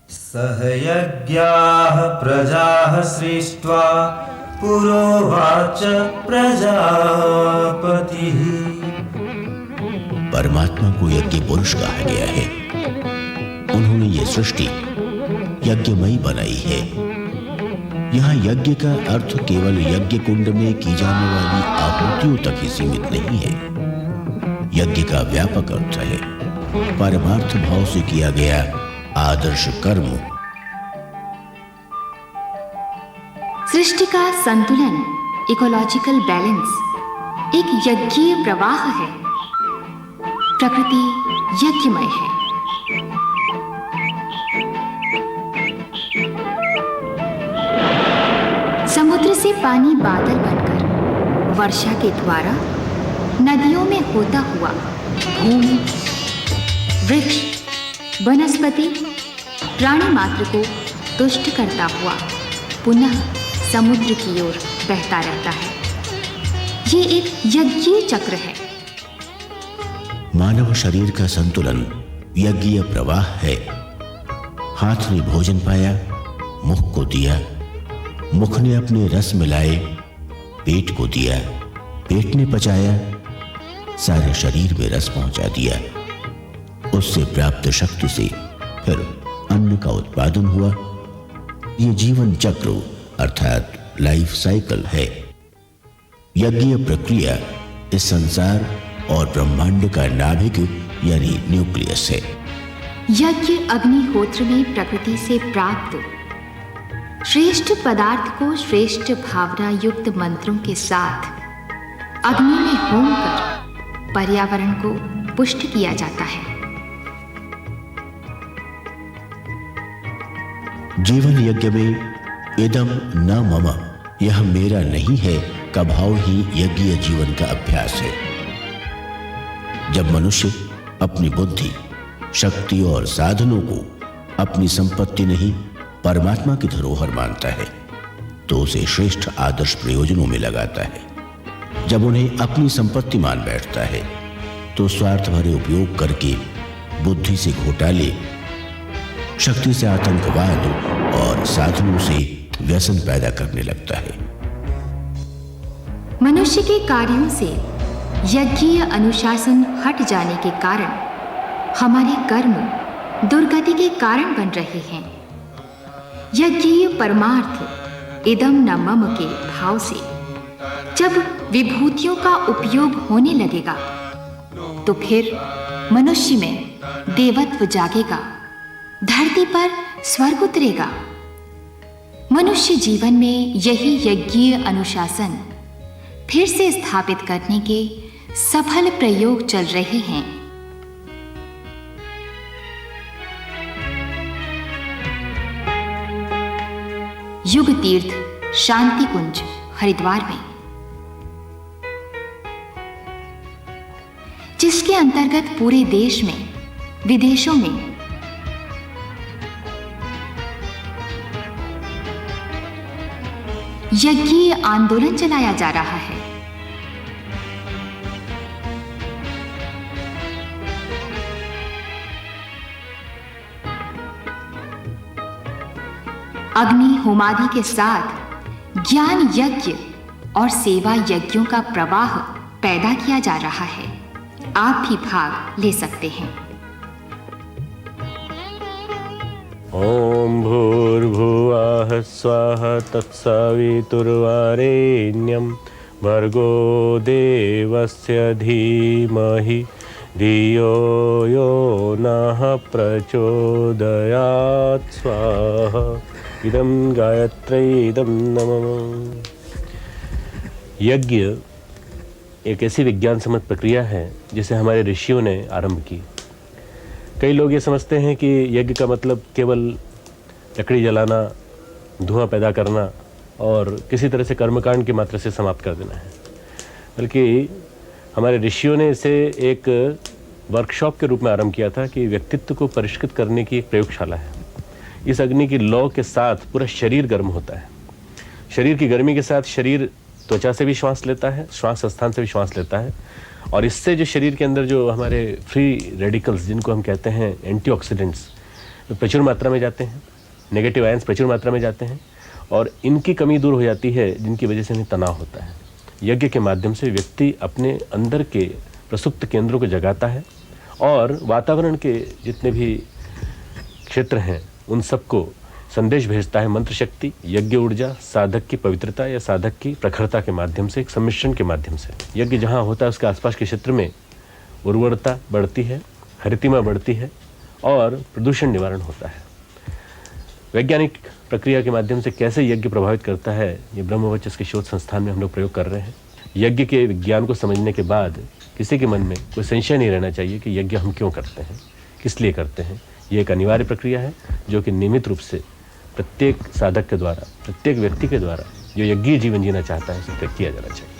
सह यज्ञाः प्रजाः सृष्ट्वा पुरोवाच प्रजापतिः। परमात्मा को यज्ञ पुरुष कहा गया है। उन्होंने ये सृष्टि यज्ञमयी बनाई है। यहाँ यज्ञ का अर्थ केवल यज्ञ कुंड में की जाने वाली आहुतियों तक ही सीमित नहीं है। यज्ञ का व्यापक अर्थ है परमार्थ भाव से किया गया आदर्श कर्म। सृष्टि का संतुलन, इकोलॉजिकल बैलेंस एक यज्ञीय प्रवाह है। प्रकृति यज्ञमय है। समुद्र से पानी बादल बनकर वर्षा के द्वारा नदियों में होता हुआ भूमि, वृक्ष, वनस्पति, प्राणी मात्र को तुष्ट करता हुआ पुनः समुद्र की ओर बहता रहता है। ये एक यज्ञीय चक्र है। मानव शरीर का संतुलन यज्ञीय प्रवाह है। हाथ ने भोजन पाया, मुख को दिया, मुख ने अपने रस मिलाए, पेट को दिया, पेट ने पचाया, सारे शरीर में रस पहुंचा दिया। उससे प्राप्त शक्ति से फिर अन्न का उत्पादन हुआ। ये जीवन चक्र अर्थात लाइफ साइकिल है। यज्ञीय प्रक्रिया इस संसार और ब्रह्मांड का नाभिक यानी न्यूक्लियस है। यज्ञ अग्निहोत्र में प्रकृति से प्राप्त श्रेष्ठ पदार्थ को श्रेष्ठ भावना युक्त मंत्रों के साथ अग्नि में होम कर पर्यावरण को पुष्ट किया जाता है। जीवन यज्ञ में इदम न मम, यह मेरा नहीं है का भाव ही यज्ञीय जीवन का अभ्यास है। जब मनुष्य अपनी बुद्धि, शक्ति और साधनों को अपनी संपत्ति नहीं परमात्मा की धरोहर मानता है तो उसे श्रेष्ठ आदर्श प्रयोजनों में लगाता है। जब उन्हें अपनी संपत्ति मान बैठता है तो स्वार्थ भरे उपयोग करके बुद्धि से घोटाले, शक्ति से आतंकवाद और साधनों से व्यसन पैदा करने लगता है। मनुष्य के कार्यों से यज्ञीय अनुशासन हट जाने के कारण हमारे कर्म दुर्गति के कारण बन रहे हैं। यज्ञीय परमार्थ इदम न मम के भाव से जब विभूतियों का उपयोग होने लगेगा तो फिर मनुष्य में देवत्व जागेगा, धरती पर स्वर्ग उतरेगा। मनुष्य जीवन में यही यज्ञीय अनुशासन फिर से स्थापित करने के सफल प्रयोग चल रहे हैं। युग तीर्थ शांति कुंज हरिद्वार में, जिसके अंतर्गत पूरे देश में, विदेशों में यज्ञीय आंदोलन चलाया जा रहा है। अग्नि होमादि के साथ ज्ञान यज्ञ और सेवा यज्ञों का प्रवाह पैदा किया जा रहा है। आप भी भाग ले सकते हैं। ओम भूर्भुवः स्वः तत्सवितुर्वरेण्यं भर्गो देवस्य धीमहि धियो यो नः प्रचोदयात् स्वाहा। इदं गायत्रै इदं नमः। यज्ञ एक ऐसी विज्ञान सम्मत प्रक्रिया है जिसे हमारे ऋषियों ने आरंभ की। कई लोग ये समझते हैं कि यज्ञ का मतलब केवल लकड़ी जलाना, धुआं पैदा करना और किसी तरह से कर्मकांड की मात्रा से समाप्त कर देना है, बल्कि हमारे ऋषियों ने इसे एक वर्कशॉप के रूप में आरंभ किया था कि व्यक्तित्व को परिष्कृत करने की एक प्रयोगशाला है। इस अग्नि की लौ के साथ पूरा शरीर गर्म होता है। शरीर की गर्मी के साथ शरीर त्वचा से भी श्वास लेता है, श्वास स्थान से भी श्वास लेता है, और इससे जो शरीर के अंदर जो हमारे फ्री रेडिकल्स जिनको हम कहते हैं एंटीऑक्सीडेंट्स, प्रचुर मात्रा में जाते हैं, नेगेटिव आयंस प्रचुर मात्रा में जाते हैं और इनकी कमी दूर हो जाती है, जिनकी वजह से हमें तनाव होता है। यज्ञ के माध्यम से व्यक्ति अपने अंदर के प्रसुप्त केंद्रों को जगाता है और वातावरण के जितने भी क्षेत्र हैं उन सबको संदेश भेजता है। मंत्र शक्ति, यज्ञ ऊर्जा, साधक की पवित्रता या साधक की प्रखरता के माध्यम से, एक सम्मिश्रण के माध्यम से। यज्ञ जहाँ होता है उसके आसपास के क्षेत्र में उर्वरता बढ़ती है, हरितिमा बढ़ती है और प्रदूषण निवारण होता है। वैज्ञानिक प्रक्रिया के माध्यम से कैसे यज्ञ प्रभावित करता है, ये ब्रह्मवचस के शोध संस्थान में हम लोग प्रयोग कर रहे हैं। यज्ञ के विज्ञान को समझने के बाद किसी के मन में कोई संशय नहीं रहना चाहिए कि यज्ञ हम क्यों करते हैं, किस लिए करते हैं। ये एक अनिवार्य प्रक्रिया है जो कि नियमित रूप से प्रत्येक साधक के द्वारा, प्रत्येक व्यक्ति के द्वारा जो यज्ञीय जीवन जीना चाहता है उसे किया जाना चाहिए।